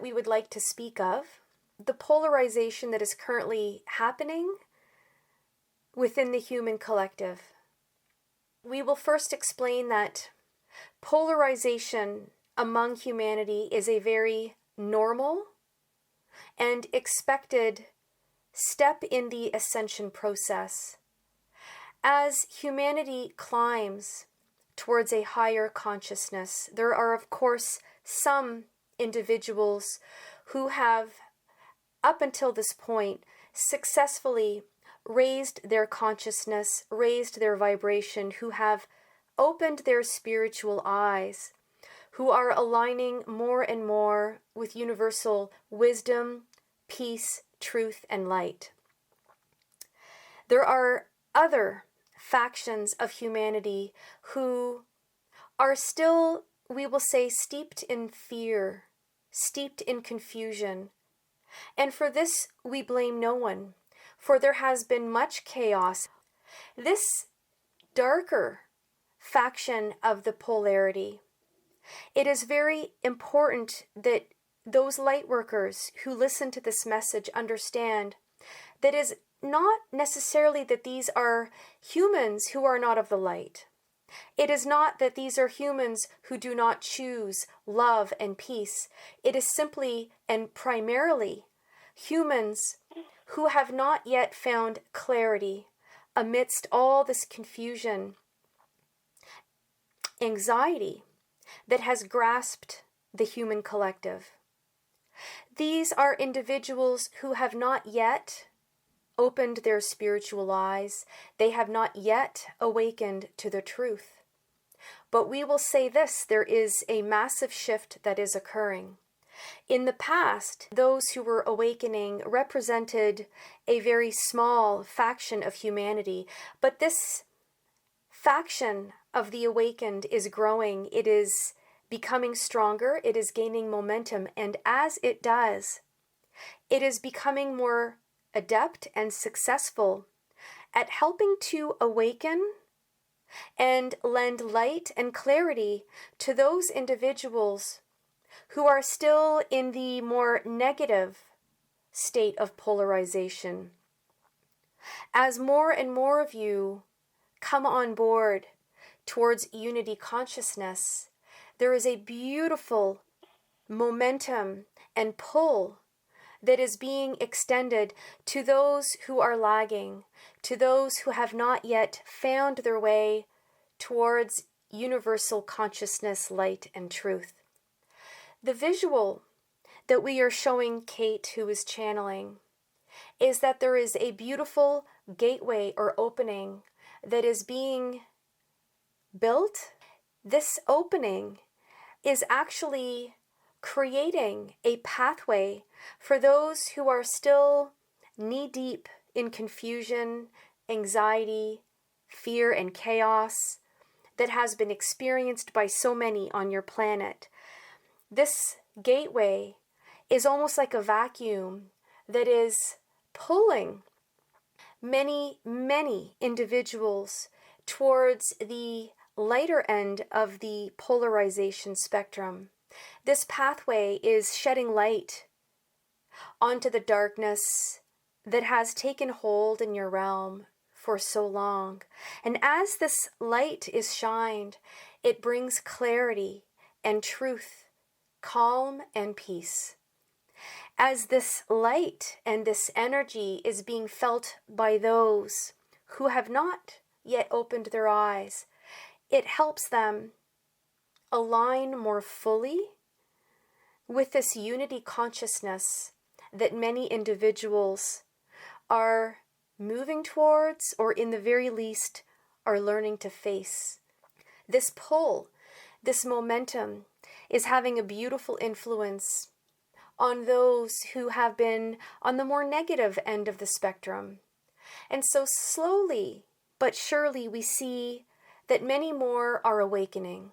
we would like to speak of, the polarization that is currently happening within the human collective. We will first explain that polarization among humanity is a very normal and expected step in the ascension process. As humanity climbs towards a higher consciousness, there are, of course, some individuals who have, up until this point, successfully raised their consciousness, raised their vibration, who have opened their spiritual eyes, who are aligning more and more with universal wisdom, peace, truth, and light. There are other factions of humanity who are still, we will say, steeped in fear, steeped in confusion. And for this, we blame no one, for there has been much chaos. This darker faction of the polarity, it is very important that those light workers who listen to this message understand that it is not necessarily that these are humans who are not of the light. It is not that these are humans who do not choose love and peace. It is simply and primarily humans who have not yet found clarity amidst all this confusion, anxiety that has grasped the human collective. These are individuals who have not yet opened their spiritual eyes. They have not yet awakened to the truth. But we will say this, there is a massive shift that is occurring. In the past, those who were awakening represented a very small faction of humanity, but this faction of the awakened is growing. It is becoming stronger. It is gaining momentum. And as it does, it is becoming more adept and successful at helping to awaken and lend light and clarity to those individuals who are still in the more negative state of polarization. As more and more of you come on board towards unity consciousness, there is a beautiful momentum and pull that is being extended to those who are lagging, to those who have not yet found their way towards universal consciousness, light, and truth. The visual that we are showing Kate, who is channeling, is that there is a beautiful gateway or opening that is being built. This opening is actually creating a pathway for those who are still knee-deep in confusion, anxiety, fear, and chaos that has been experienced by so many on your planet. This gateway is almost like a vacuum that is pulling many, many individuals towards the lighter end of the polarization spectrum. This pathway is shedding light onto the darkness that has taken hold in your realm for so long. And as this light is shined, it brings clarity and truth, calm and peace. As this light and this energy is being felt by those who have not yet opened their eyes, it helps them align more fully with this unity consciousness that many individuals are moving towards, or in the very least are learning to face. This pull, this momentum is having a beautiful influence on those who have been on the more negative end of the spectrum. And so slowly but surely we see that many more are awakening.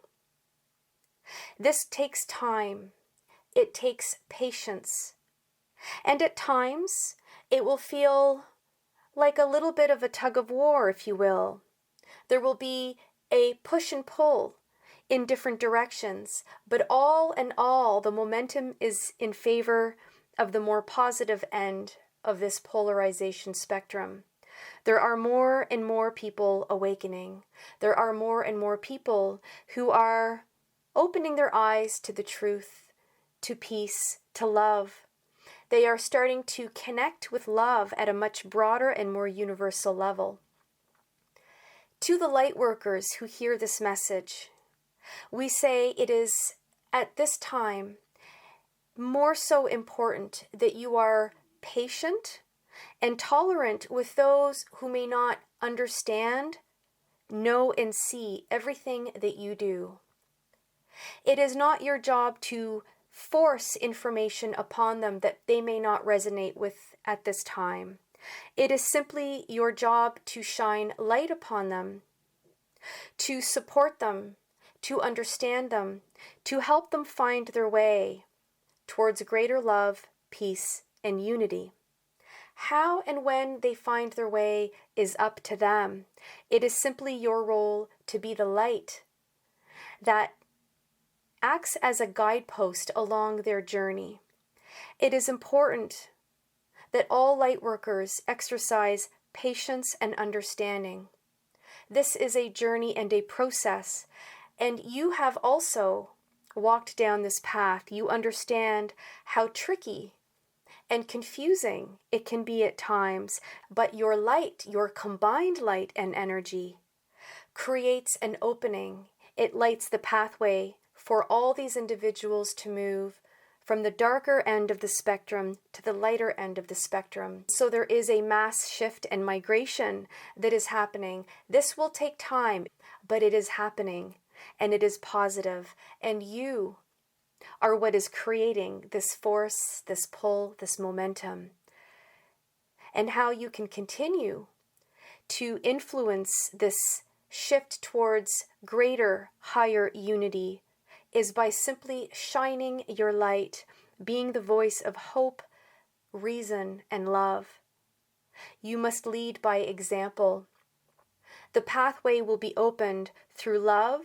This takes time. It takes patience. And at times, it will feel like a little bit of a tug of war, if you will. There will be a push and pull in different directions, but all in all, the momentum is in favor of the more positive end of this polarization spectrum. There are more and more people awakening. There are more and more people who are opening their eyes to the truth, to peace, to love. They are starting to connect with love at a much broader and more universal level. To the light workers who hear this message, we say it is at this time more so important that you are patient and tolerant with those who may not understand, know, and see everything that you do. It is not your job to force information upon them that they may not resonate with at this time. It is simply your job to shine light upon them, to support them, to understand them, to help them find their way towards greater love, peace, and unity. How and when they find their way is up to them. It is simply your role to be the light that acts as a guidepost along their journey. It is important that all light workers exercise patience and understanding. This is a journey and a process, and you have also walked down this path. You understand how tricky and confusing it can be at times, but your light, your combined light and energy, creates an opening. It lights the pathway for all these individuals to move from the darker end of the spectrum to the lighter end of the spectrum. So there is a mass shift and migration that is happening. This will take time, but it is happening, and it is positive, and you are what is creating this force, this pull, this momentum. And how you can continue to influence this shift towards greater, higher unity is by simply shining your light, being the voice of hope, reason, and love. You must lead by example. The pathway will be opened through love,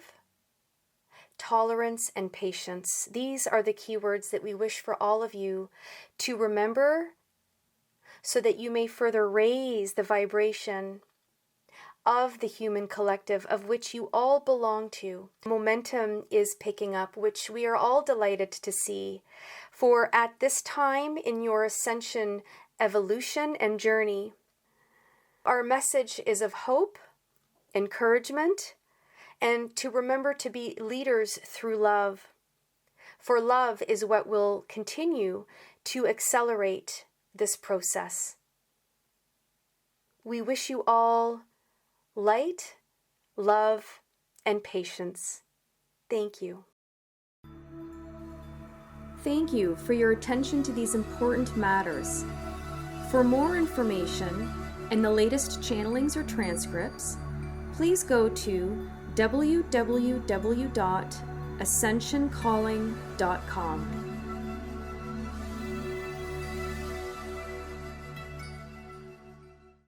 tolerance, and patience. These are the keywords that we wish for all of you to remember so that you may further raise the vibration of the human collective of which you all belong to. Momentum is picking up, which we are all delighted to see. For at this time in your ascension, evolution, and journey, our message is of hope, encouragement, and to remember to be leaders through love. For love is what will continue to accelerate this process. We wish you all light, love, and patience. Thank you. Thank you for your attention to these important matters. For more information and the latest channelings or transcripts, please go to www.ascensioncalling.com.